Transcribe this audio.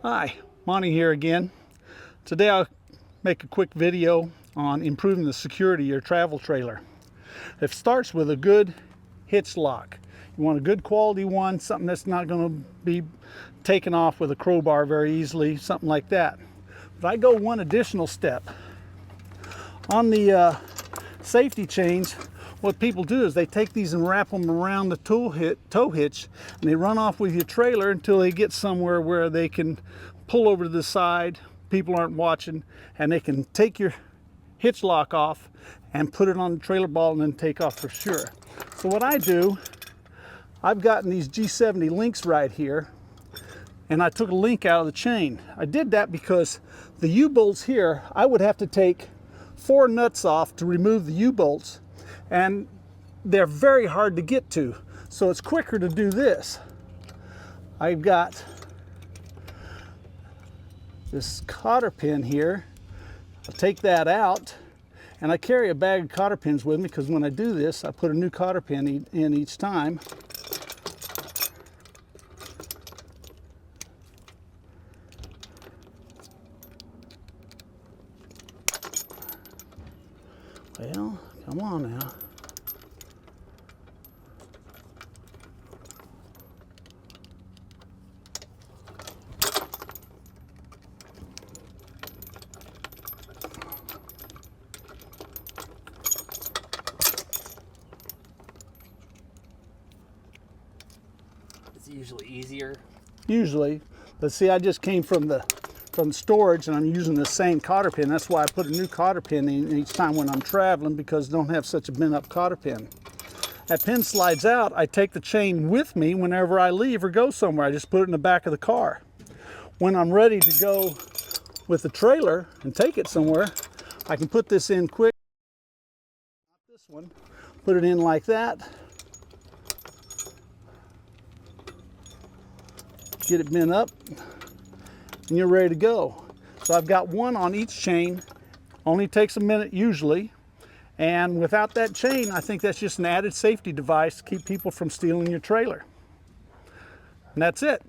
Hi, Monty here again. Today I'll make a quick video on improving the security of your travel trailer. It starts with a good hitch lock. You want a good quality one, something that's not going to be taken off with a crowbar very easily, something like that. But I go one additional step. On the safety chains, what people do is they take these and wrap them around the tow hitch, and they run off with your trailer until they get somewhere where they can pull over to the side, people aren't watching, and they can take your hitch lock off and put it on the trailer ball and then take off for sure. So what I do, I've gotten these G70 links right here, and I took a link out of the chain. I did that because the U-bolts here, I would have to take 4 nuts off to remove the U-bolts, and they're very hard to get to. So it's quicker to do this. I've got this cotter pin here. I'll take that out, and I carry a bag of cotter pins with me because when I do this, I put a new cotter pin in each time. Well, come on now. It's usually easier. Usually, but see, I just came from storage, and I'm using the same cotter pin. That's why I put a new cotter pin in each time when I'm traveling, because I don't have such a bent up cotter pin. That pin slides out. I take the chain with me whenever I leave or go somewhere. I just put it in the back of the car. When I'm ready to go with the trailer and take it somewhere, I can put this in quick. Not this one. Put it in like that. Get it bent up, and you're ready to go. So I've got one on each chain. Only takes a minute usually, and without that chain, I think that's just an added safety device to keep people from stealing your trailer. And that's it.